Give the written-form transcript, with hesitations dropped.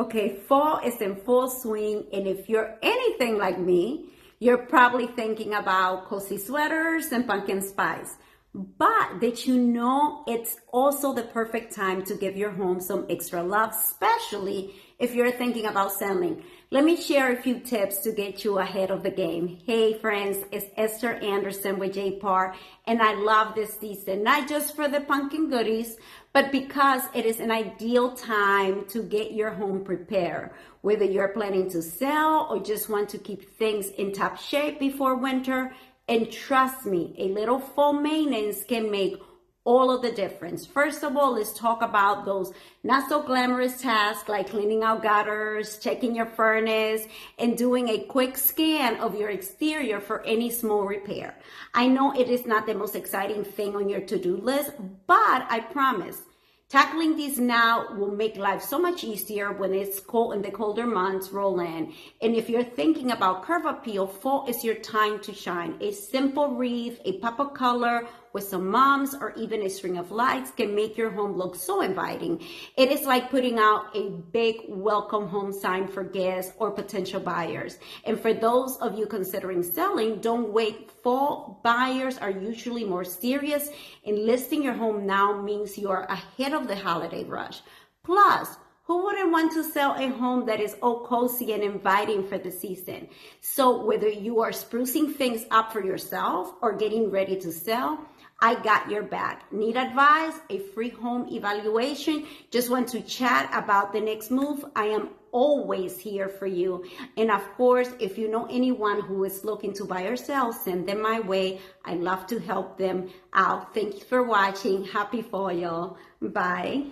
Okay, fall is in full swing, and if you're anything like me, you're probably thinking about cozy sweaters and pumpkin spice. But did you know it's also the perfect time to give your home some extra love, especially if you're thinking about selling? Let me share a few tips to get you ahead of the game. Hey friends, it's Esther Anderson with JPAR, and I love this season, not just for the pumpkin goodies, but because it is an ideal time to get your home prepared. Whether you're planning to sell or just want to keep things in top shape before winter, and trust me, a little fall maintenance can make all of the difference. First of all, let's talk about those not so glamorous tasks like cleaning out gutters, checking your furnace, and doing a quick scan of your exterior for any small repair. I know it is not the most exciting thing on your to-do list, but I promise, tackling these now will make life so much easier when it's cold and the colder months roll in. And if you're thinking about curb appeal, fall is your time to shine. A simple wreath, a pop of color with some mums, or even a string of lights can make your home look so inviting. It is like putting out a big welcome home sign for guests or potential buyers. And for those of you considering selling, don't wait. Fall buyers are usually more serious, and listing your home now means you are ahead of the holiday rush. Plus, who wouldn't want to sell a home that is all cozy and inviting for the season? So whether you are sprucing things up for yourself or getting ready to sell, I got your back. Need advice? A free home evaluation? Just want to chat about the next move? I am always here for you. And of course, if you know anyone who is looking to buy or sell, send them my way. I love to help them out. Thank you for watching. Happy fall, y'all. Bye.